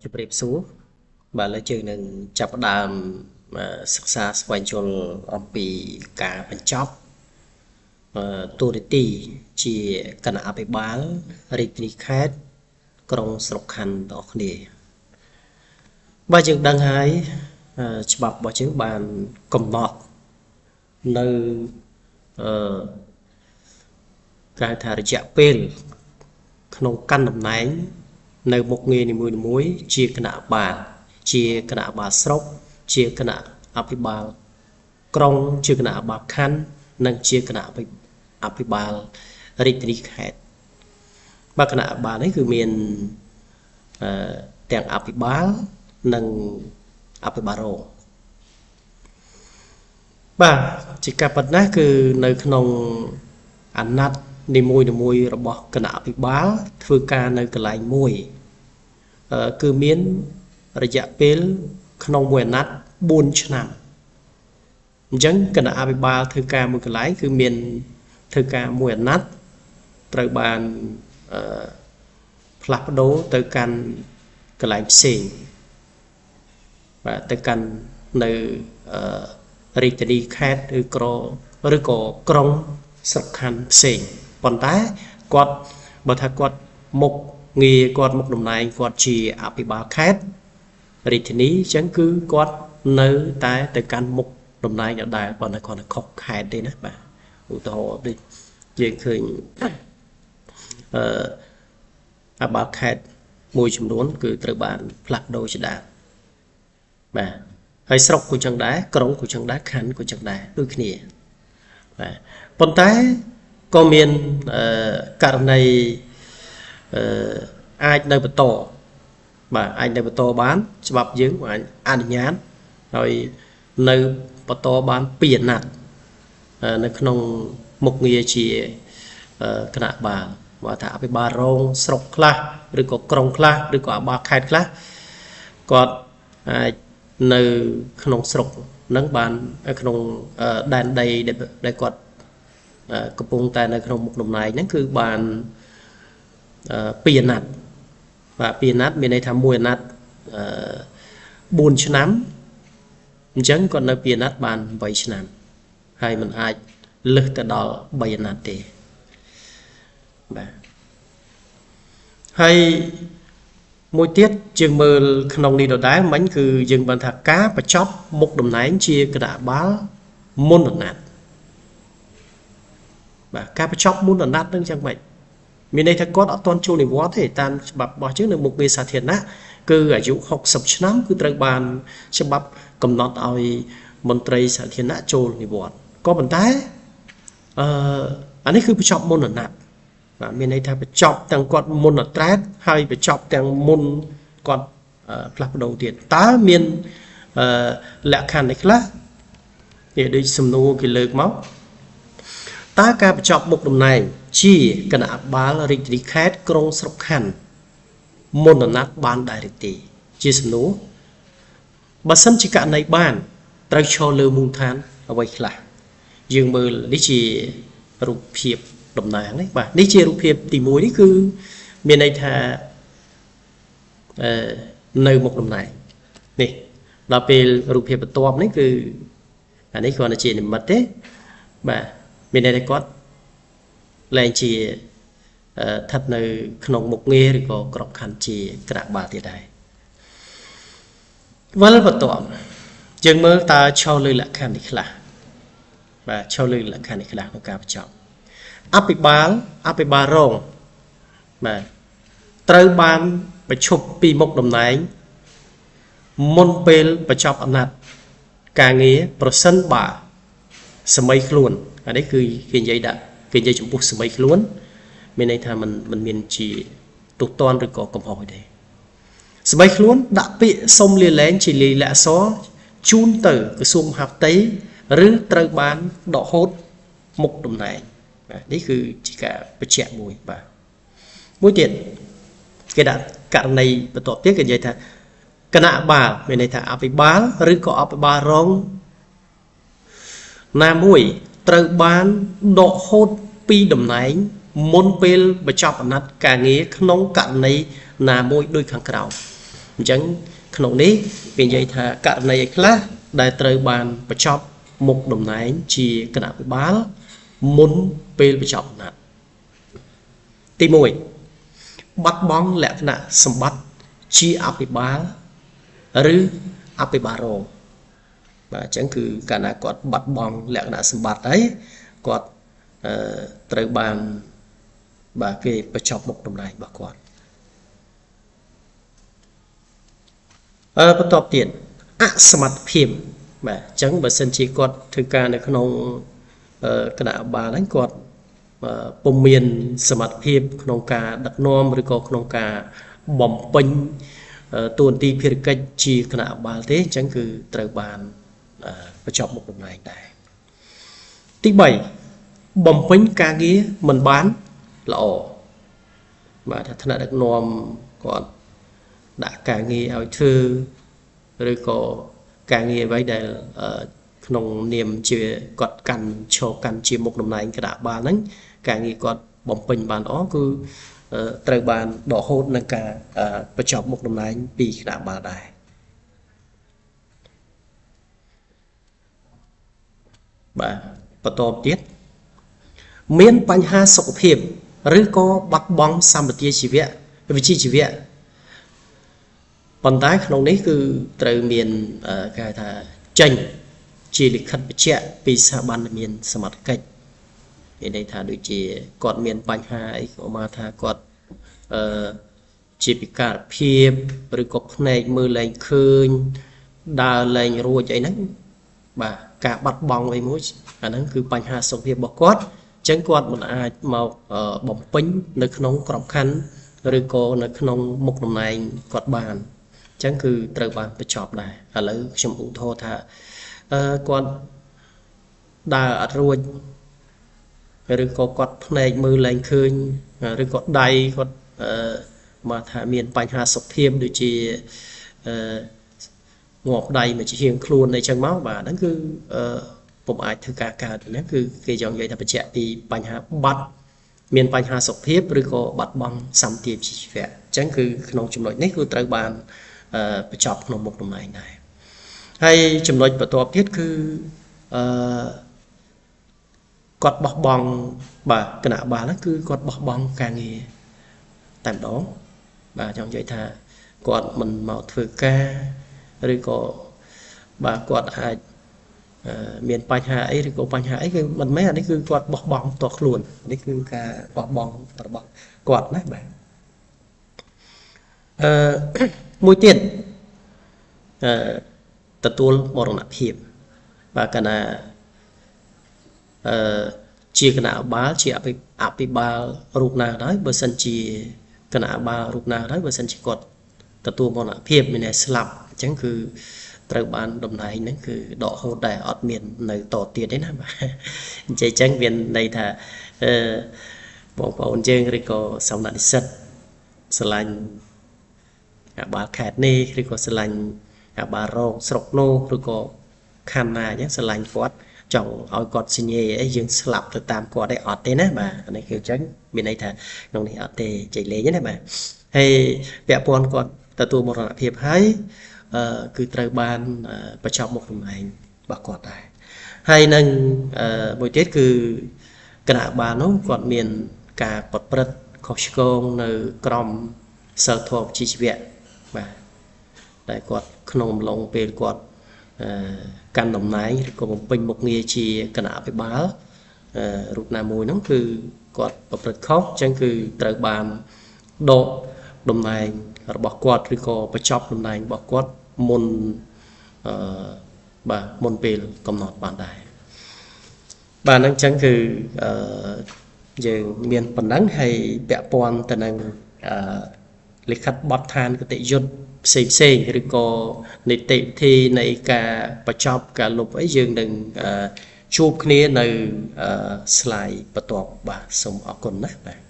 ជម្រាបសួរបាទឥឡូវយើងនឹងចាប់ផ្ដើមសិក្សាស្វែងយល់អំពីការបញ្ចប់តួនាទីជាគណៈអភិបាលរាជធានីខេត្តក្រុងស្រុកខណ្ឌបងប្អូនគ្នាបាទយើងដឹងហើយច្បាប់របស់យើងបានកំណត់នៅគេថារយៈពេលក្នុងកាន់តំណែងនៅមុខងារនីមួយៗជាគណៈបាលជាគណៈបាលស្រុកជាគណៈអភិបាលក្រុងជាគណៈអភិបាលខណ្ឌនិងជាគណៈអភិបាលរាជធានីខេត្តបាទគណៈអភិបាលនេះគឺមានទាំងអភិបាលនិងអភិបាលរងបាទជាការពិតណាស់គឺនៅក្នុងអាណត្តិនីមួយៗរបស់គណៈអភិបាលធ្វើការនៅកន្លែងមួយគឺមានរយៈពេលក្នុងមួយអាណត្តិ4ឆ្នាំអញ្ចឹងគណៈអភិបាលធ្វើការមួយកន្លែងគឺមានធ្វើការមួយអាណត្តិត្រូវបានផ្លាស់ប្ដូរទៅកាន់កន្លែងផ្សេងបាទទៅកាន់នៅរាជធានីខេត្តឬក៏ក្រុងស្រុកខណ្ឌផ្សេងប៉ុន្តែគាត់បើថាគាត់មុខងារគាត់មុខតំណែងគាត់ជាអភិបាលខេត្តរាជធានីអញ្ចឹងគឺគាត់នៅតែទៅកាន់មុខតំណែងដដែលប៉ុន្តែគាត់ខុសខេត្តទេណាបាទឧទាហរណ៍ដូចយើងឃើញអភិបាលខេត្តមួយចំនួនគឺត្រូវបានផ្លាស់ប្ដូរជាដើមបាទហើយស្រុកក៏ចឹងដែរក្រុងក៏ចឹងដែរខណ្ឌក៏ចឹងដែរដូចគ្នាបាទប៉ុន្តែក៏មានករណីអាចនៅបន្តបាទអាចនៅបន្តបានច្បាប់យើងអាចអនុញ្ញាតហើយនៅបន្តបាន2អាណត្តិនៅក្នុងមុខងារជាគណៈបាលបើថាអភិបាលរងស្រុកខ្លះឬក៏ក្រុងខ្លះឬក៏អភិបាលខេត្តខ្លះគាត់អាចនៅក្នុងស្រុកនឹងបានក្នុងដែនដីដែលគាត់កំពុងតែនៅក្នុងមុខតំណែងហ្នឹងគឺបាន2អាណត្តិបាទ2អាណត្តិមានន័យថាមួយអាណត្តិ4ឆ្នាំអញ្ចឹងគាត់នៅ2អាណត្តិបាន8ឆ្នាំហើយมันអាចលើសទៅដល់3អាណត្តិទេបាទហើយមួយទៀតយើងមើលក្នុងនេះដដែលមិញគឺយើងបានថាការបញ្ចប់មុខតំណែងជាគណៈបាលមុនអាណត្តិបាទការបញ្ចប់មុនអាណត្តិនឹងចឹងម៉េចមានន័យថាគាត់អត់ទាន់ចូលនិវត្តន៍ទេតាមច្បាប់របស់យើងនៅមុខងារសាធារណៈគឺអាយុ60ឆ្នាំគឺត្រូវបានច្បាប់កំណត់ឲ្យមន្ត្រីសាធារណៈចូលនិវត្តន៍ក៏ប៉ុន្តែអានេះគឺបញ្ចប់មុនអាណត្តិបាទមានន័យថាបញ្ចប់ទាំងគាត់មុនអត្រែតហើយបញ្ចប់ទាំងមុនគាត់ផ្លាស់ប្ដូរទៀតតើមានលក្ខខណ្ឌនេះខ្លះនេះដូចសំណួរគេលើកមកតើការបញ្ចប់មុខតំណែងជាគណៈអភិបាលរាជធានីខេត្តក្រុងស្រុកខណ្ឌមុនអាណត្តិបានដែរឬទេជាសំណួរបើសិនជាករណីបានត្រូវឈរលើមូលដ្ឋានអ្វីខ្លះយើងមើលនេះជារូបភាពតំណាងនេះបាទនេះជារូបភាពទី1នេះគឺមានន័យថានៅមុខតំណែងនេះដល់ពេលរូបភាពបន្ទាប់នេះគឺអានេះគ្រាន់តែជានិមិត្តទេបាទមានន័យថាគាត់លែងជាស្ថិតនៅក្នុងមុខងារឬក៏ក្របខណ្ឌជាគណៈបាលទៀតដែរវិលបន្ទាប់យើងមើលតើឈរលើលក្ខខណ្ឌនេះខ្លះបាទឈរលើលក្ខខណ្ឌនេះខ្លះក្នុងការបញ្ចប់អភិបាលរងបាទត្រូវបានបញ្ឈប់ពីមុខតំណែងមុនពេលបញ្ចប់អាណត្តិការងារប្រសិនបើសម័យខ្លួនអានេះគឺគេនិយាយដាក់គេនិយាយចំពោះសម័យខ្លួនមានន័យថាมันមានជាទុះតន់ឬក៏កំហុសទេសម័យខ្លួនដាក់ពាក្យសុំលាលែងជាលិលាអក្សរជូនទៅក្រសួងមហាផ្ទៃឬត្រូវបានដកហូតមុខតំណែងបាទនេះគឺជាការបញ្ជាក់មួយបាទមួយទៀតគេដាក់ករណីបន្ទាប់ទៀតគេនិយាយថាគណៈបាលមានន័យថាអភិបាលឬក៏អភិបាលរងណាមួយត្រូវបានដកហូតពីតំណែងមុនពេលបញ្ចប់អាណត្តិការងារក្នុងករណីណាមួយដូចខាងក្រោម chẳng khổng ní vì vậy thà cả này là đại trời bàn và chọc một đồng này chỉ cái nào bá muốn về bị chọc nè tí mùi bắt bóng lẹ nè sầm bắt chi áp bị bá rứ áp bị bá rồ và chẳng cứ cả nào quạt bắt bóng lẹ nè sầm bắt đấy quạt trời bàn và cái bị chọc một đồng này bà quạt bắt tập tiềnสมัติพิมพ์แบบจังแบบเซนจีกอดถือการในขนมขณะบาลังกอดปมเมียนสมัติพิมพ์ขนมกาดักนอมหรือก็ขนมกาบ่มปิงตัวตีพิริกจีขณะบาลเต้จังคือตรบานประจอบmột đồng nàyได้ที่ใบบ่มปิงกาเงี้ยมันบ้านละอมาถ้าถนัดดักนอมก่อนđã cả nghe ở thư rồi có cả nghe với đâyក្នុងនាមជាគាត់កាន់ឈរកាន់ជាមុខតំណែងគណៈបាលហ្នឹងការងារគាត់បំពេញបានល្អគឺត្រូវបានដកហូតនឹងការបញ្ចប់មុខតំណែងពីគណៈបាលដែរបាទបន្តទៀតមានបញ្ហាសុខភាពឬក៏បាត់បង់សម្បត្តិជីវៈវិជ្ជាជីវៈប៉ុន្តែក្នុងនេះគឺត្រូវមានគេហៅថាចេញជាលិខិតបញ្ជាក់ពីស្ថាប័នមានសមត្ថកិច្ចមានន័យថាដូចជាគាត់មានបញ្ហាអីក៏មកថាគាត់ជាពិការភាពឬក៏ភ្នែកមើលលែងឃើញដើរលែងរួចអីហ្នឹងបាទការបាត់បង់អីមួយអាហ្នឹងគឺបញ្ហាសុខភាពរបស់គាត់អញ្ចឹងគាត់មិនអាចមកបំពេញនៅក្នុងក្របខ័ណ្ឌឬក៏នៅក្នុងមុខតំណែងគាត់បានចឹងគឺត្រូវបានបញ្ចប់ដែរឥឡូវខ្ញុំឧទាហរណ៍ថាគាត់ដើរអត់រួចឬក៏គាត់ភ្នែកមើលលែងឃើញឬក៏ដៃគាត់មកថាមានបញ្ហាសុខភាពដូចជាងាប់ដៃមកជាហៀងខ្លួនអីចឹងមកបាទហ្នឹងគឺពុំអាចធ្វើការកើតហ្នឹងគឺគេចង់និយាយថាបញ្ជាក់ពីបញ្ហាបាត់មានបញ្ហាសុខភាពឬក៏បាត់បង់សម្បត្តិជីវៈអញ្ចឹងគឺក្នុងចំណុចនេះគឺត្រូវបានបញ្ចប់ក្នុងមុខតំណែងដែរហើយចំណុចបន្ទាប់ទៀតគឺគាត់បោះបង់បាទគណៈបាលហ្នឹងគឺគាត់បោះបង់ការងារតែម្ដងបាទចង់និយាយថាគាត់មិនមកធ្វើការឬក៏បាទគាត់អាចមានបញ្ហាអីឬក៏បញ្ហាអីគឺមិនមែនអានេះគឺគាត់បោះបង់ផ្ទាល់ខ្លួននេះគឺការបោះបង់របស់គាត់ណាបាទមួយទៀតទទួលមរណភាពបាទកណាជាគណៈបាលជាអភិបាលរូបណាដែរបើសិនជាគណៈបាលរូបណាដែរបើសិនជាគាត់ទទួលមរណភាពមានតែស្លាប់អញ្ចឹងគឺត្រូវបានតំណែងហ្នឹងគឺដកហូតដែរអត់មាននៅតទៀតទេណាបាទអញ្ចឹងមានន័យថាបងប្អូនយើងឬក៏សំណាក់និស្សិតស្រឡាញ់អាបាលខេត្តនេះឬក៏ស្រឡាញ់អាបាលរងស្រុកនោះឬក៏ខណ្ឌណាអញ្ចឹងស្រឡាញ់គាត់ចង់ឲ្យគាត់សញ្ញេអីយើងស្លាប់ទៅតាមគាត់ឯអត់ទេណាបាទអានេះគឺអញ្ចឹងមានន័យថាក្នុងនេះអត់ទេចៃលេងទេណាបាទហើយពាក់ព័ន្ធគាត់ទទួលមរណភាពហើយគឺត្រូវបានបញ្ចប់មុខតំណែងរបស់គាត់ដែរហើយនឹងមួយទៀតគឺគណៈបាលនោះគាត់មានការប្រព្រឹត្តខុសឆ្គងនៅក្រមសិលធម៌ជីវៈបាទតែគាត់ក្នុងអំឡុងពេលគាត់កាន់តំណែងឬក៏បំពេញមុខងារជាគណៈអភិបាលរូបណាមួយហ្នឹងគឺគាត់ប្រព្រឹត្តខុសអញ្ចឹងគឺត្រូវបានដកតំណែងរបស់គាត់ឬក៏បញ្ចប់តំណែងរបស់គាត់មុនបាទមុនពេលកំណត់បានដែរបាទហ្នឹងអញ្ចឹងគឺយើងមានប៉ុណ្ណឹងហើយពាក់ព័ន្ធទៅនឹងលិខិតបទដ្ឋានគតិយុត្តផ្សេងឬក៏នីតិវិធីនៃការបញ្ចប់ការលុបអីយើងនឹងជួបគ្នានៅslideបន្ទាប់បាទសូមអរគុណណាស់បាទ